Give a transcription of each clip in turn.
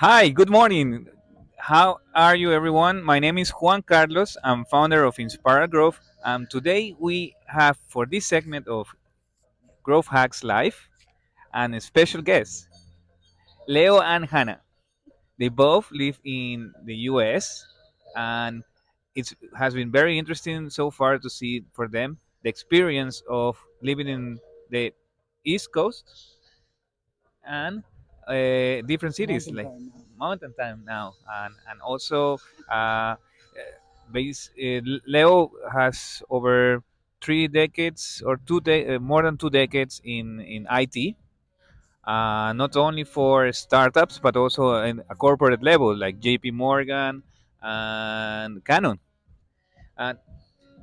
Hi, good morning. How are you, everyone? My name is Juan Carlos. I'm founder of Inspiral Growth. And today we have, for this segment of Growth Hacks Live, and a special guest, Leo and Hanna. They both live in the US, and it has been very interesting so far to see for them the experience of living in the East Coast and different cities Mountain like time now. mountain time now, and also Leo has over 3 decades or more than 2 decades in IT. Not only for startups but also in a corporate level like JP Morgan and Canon. And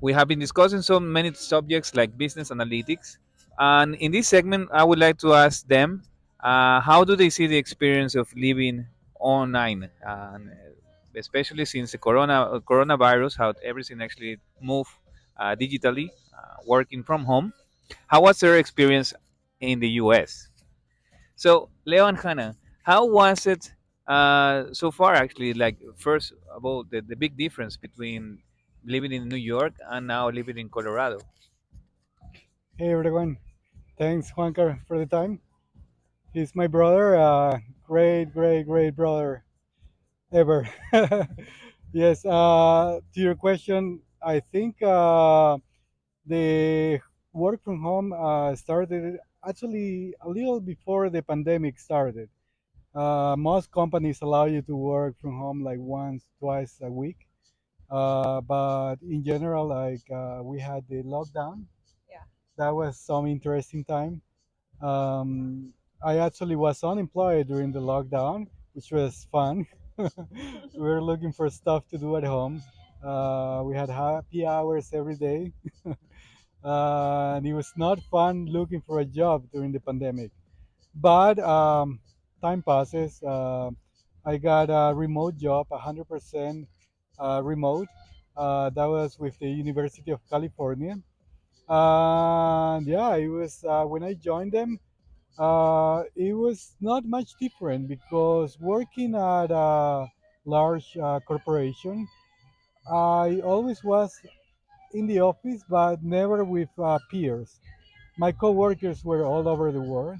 we have been discussing so many subjects like business analytics. And in this segment, I would like to ask them how do they see the experience of living online, and especially since the coronavirus, how everything actually moved digitally, working from home. How was their experience in the US? So, Leo and Hannah, how was it so far, actually? Like, first of all, the big difference between living in New York and now living in Colorado. Hey everyone, thanks Juancar for the time. He's my brother, great brother ever. Yes, to your question, I think the work from home started actually a little before the pandemic started. Most companies allow you to work from home like once, twice a week. But in general, we had the lockdown. That was some interesting time. Um, I actually was unemployed during the lockdown, which was fun. We were looking for stuff to do at home. We had happy hours every day, and it was not fun looking for a job during the pandemic. But time passes. I got a remote job, 100% remote. That was with the University of California. And yeah, it was when I joined them, it was not much different because working at a large corporation, I always was in the office, but never with peers. My coworkers were all over the world,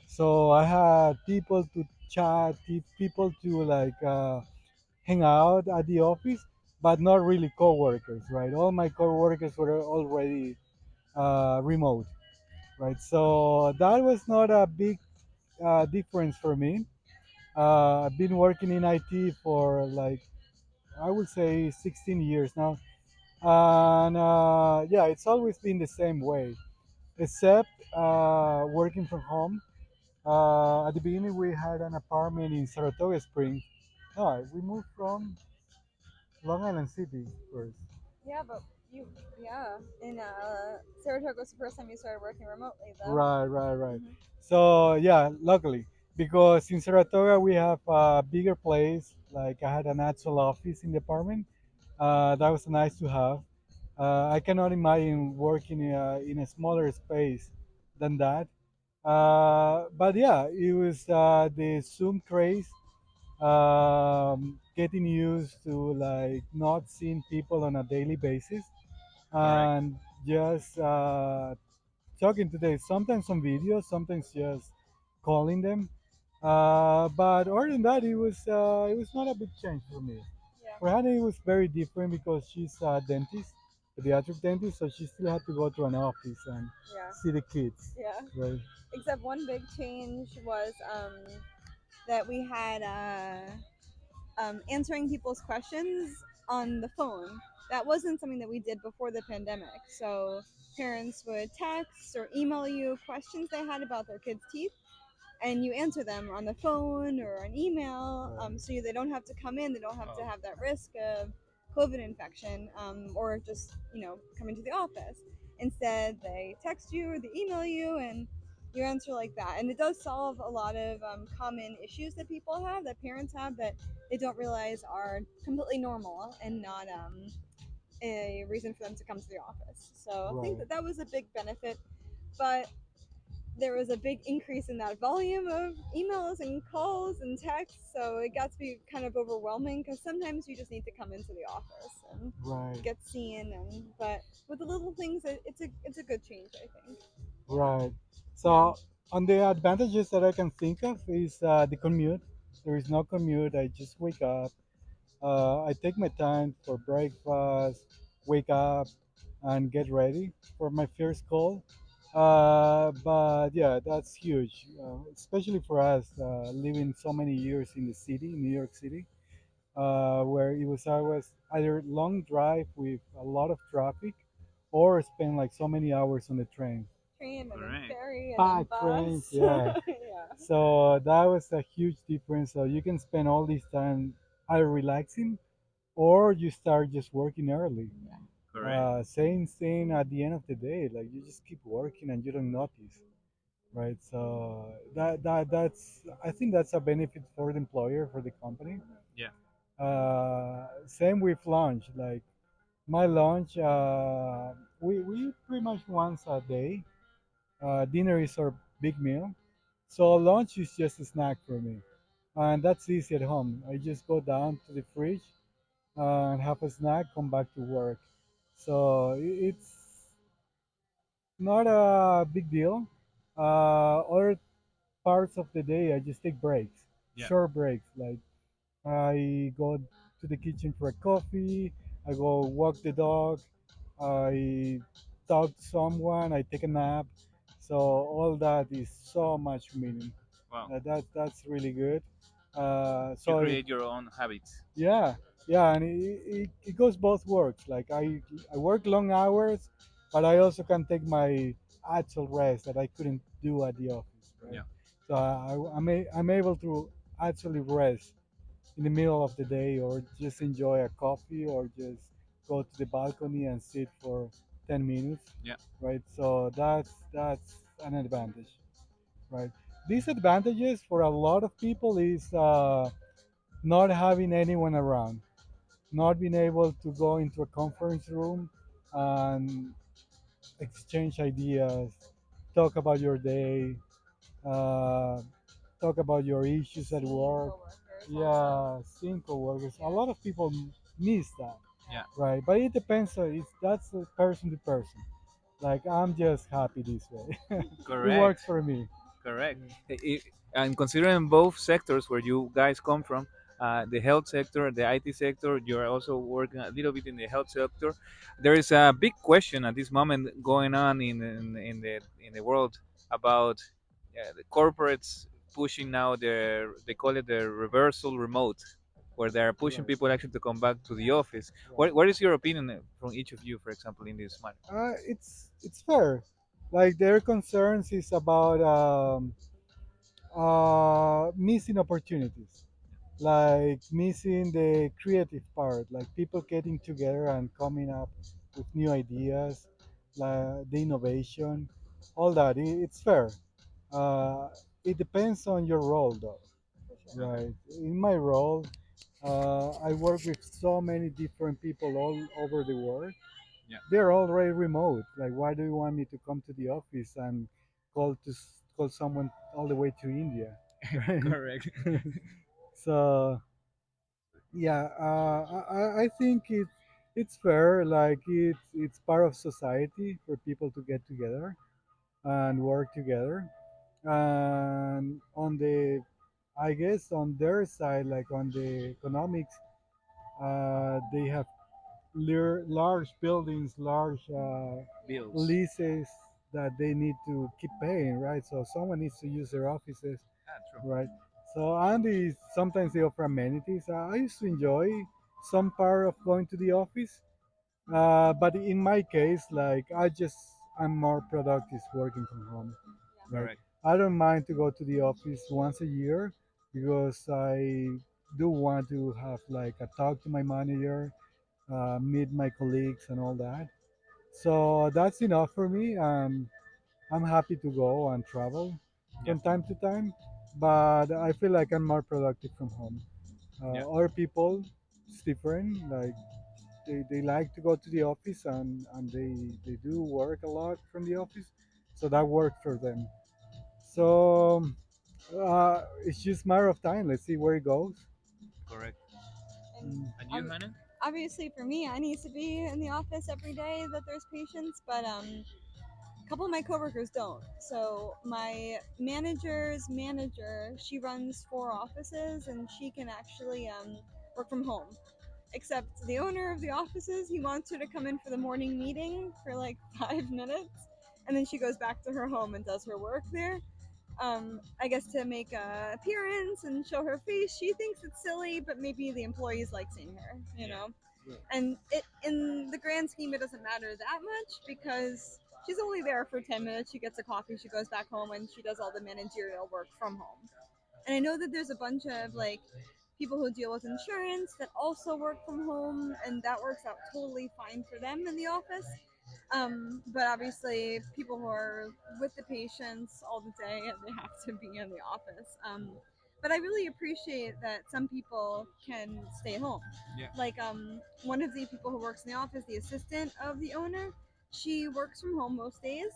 so I had people to chat, people to hang out at the office, but not really coworkers, right? All my coworkers were already remote, right? So that was not a big difference for me. I've been working in IT for like I would say 16 years now, and yeah, it's always been the same way, except working from home. At the beginning, we had an apartment in Saratoga Springs. No, we moved from Long Island City first. Yeah, but you, yeah, in Saratoga was the first time you started working remotely, though. Right. So yeah, luckily, because in Saratoga we have a bigger place. Like I had an actual office in the apartment. That was nice to have. I cannot imagine working in a smaller space than that. But yeah, it was the Zoom craze, getting used to like not seeing people on a daily basis Correct. and just talking today. Sometimes on video, sometimes just calling them. But other than that, it was not a big change for me. Yeah, For Hannah, it was very different because she's a dentist, pediatric dentist, so she still had to go to an office and yeah, see the kids. yeah. Right. Except one big change was that we had answering people's questions on the phone. That wasn't something that we did before the pandemic. So parents would text or email you questions they had about their kids' teeth, and you answer them on the phone or an email, Right. so they don't have to come in, they don't have to have that risk of COVID infection, or just coming to the office. Instead they text you or they email you, and you answer like that, and it does solve a lot of common issues that people have, that parents have, that they don't realize are completely normal and not a reason for them to come to the office. So I think Right. that that was a big benefit. But there was a big increase in that volume of emails and calls and texts. So it got to be kind of overwhelming because sometimes you just need to come into the office and Right. get seen. And but with the little things, it's a good change, I think. Right. Yeah. So, on the advantages that I can think of is the commute. There is no commute. I just wake up. I take my time for breakfast, wake up, and get ready for my first call. But yeah, that's huge, especially for us living so many years in the city, New York City, where it was always either long drive with a lot of traffic or spend like so many hours on the train. Train and then Correct. ferry and then Packed trains, bus. yeah. Yeah. So that was a huge difference. So you can spend all this time either relaxing or you start just working early. Correct. Same thing at the end of the day, like you just keep working and you don't notice, right? So that's I think that's a benefit for the employer, for the company. Yeah. Same with lunch, like my lunch, we pretty much once a day. Dinner is our big meal, so lunch is just a snack for me, and that's easy at home. I just go down to the fridge and have a snack, come back to work. So it's not a big deal. Other parts of the day, I just take breaks, Yeah. short breaks. Like I go to the kitchen for a coffee, I go walk the dog, I talk to someone, I take a nap. So all that is so much meaning. Wow. That's really good. You So create your own habits. yeah, yeah, and it goes both works. Like I work long hours, but I also can take my actual rest that I couldn't do at the office, right? Yeah. So I'm able to actually rest in the middle of the day, or just enjoy a coffee, or just go to the balcony and sit for 10 minutes, Yeah. right? So that's an advantage, right? Disadvantages for a lot of people is not having anyone around, not being able to go into a conference room and exchange ideas, talk about your day, uh, talk about your issues at Seeing work. coworkers also. Yeah, seeing coworkers. A Yeah. lot of people miss that, Yeah. right? But it depends. It's that's person to person. Like I'm just happy this way. It Correct. works for me. Correct. And considering both sectors where you guys come from, the health sector, the IT sector, you're also working a little bit in the health sector. There is a big question at this moment going on in the world about the corporates pushing now they call it the reversal remote, where they are pushing Right. people actually to come back to the office. Right. What is your opinion from each of you, for example, in this matter? It's fair. Like their concerns is about missing opportunities, like missing the creative part, like people getting together and coming up with new ideas, like the innovation, all that. It's fair. Uh, it depends on your role, though, For sure. Okay. right? In my role, I work with so many different people all over the world. Yeah. They're already remote. Like, why do you want me to come to the office and call someone all the way to India, right? Correct. So yeah, I think it's fair. Like it's part of society for people to get together and work together. And on the, I guess on their side, like on the economics, they have large buildings, large Bills. leases that they need to keep paying, right? So someone needs to use their offices, Ah, true. right? So Andy, sometimes they offer amenities. I used to enjoy some part of going to the office, but in my case, like I'm more productive working from home, Yeah. right? Correct. I don't mind to go to the office once a year because I do want to have like a talk to my manager, meet my colleagues, and all that. So that's enough for me. I'm happy to go and travel Yeah. from time to time, but I feel like I'm more productive from home. Yeah. Other people, it's different. Like they like to go to the office and they do work a lot from the office, so that worked for them. So it's just a matter of time. Let's see where it goes. Correct. And Mm. And you, Hannah? obviously, for me, I need to be in the office every day that there's patients, but a couple of my coworkers don't. So my manager's manager, she runs 4 offices, and she can actually work from home. Except the owner of the offices, he wants her to come in for the morning meeting for like 5 minutes, and then she goes back to her home and does her work there. I guess to make a appearance and show her face. She thinks it's silly, but maybe the employees like seeing her, you Yeah. know. And it in the grand scheme, it doesn't matter that much because she's only there for 10 minutes. She gets a coffee, she goes back home, and she does all the managerial work from home. And I know that there's a bunch of like people who deal with insurance that also work from home, and that works out totally fine for them in the office. But obviously, people who are with the patients all the day and they have to be in the office. But I really appreciate that some people can stay home. Yeah. Like one of the people who works in the office, the assistant of the owner, she works from home most days.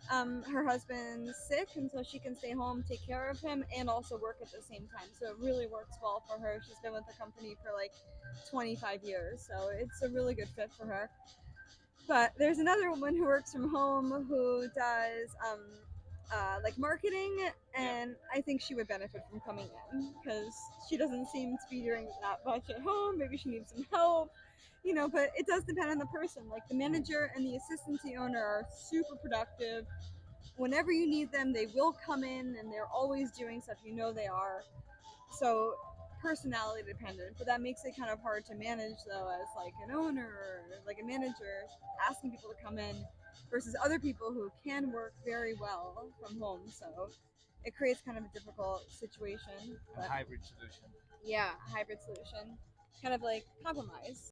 Her husband's sick, and so she can stay home, take care of him, and also work at the same time. So it really works well for her. She's been with the company for like 25 years, so it's a really good fit for her. But there's another woman who works from home who does like marketing, Yeah. and I think she would benefit from coming in because she doesn't seem to be doing that much at home. Maybe she needs some help, you know. But it does depend on the person. Like the manager and the assistant to the owner are super productive. Whenever you need them, they will come in, and they're always doing stuff. You know they are. So personality dependent, but that makes it kind of hard to manage though as like an owner or like a manager asking people to come in versus other people who can work very well from home. So it creates kind of a difficult situation. A But hybrid solution. yeah, a hybrid solution. Kind of like compromise.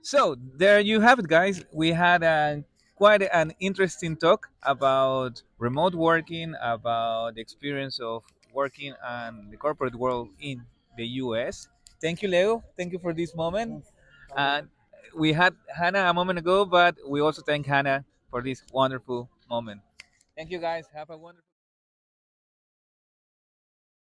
So there you have it, guys. We had quite an interesting talk about remote working, about the experience of working and the corporate world in the US. Thank you, Leo. Thank you for this moment. Yes. And we had Hannah a moment ago, but we also thank Hannah for this wonderful moment. Thank you, guys. Have a wonderful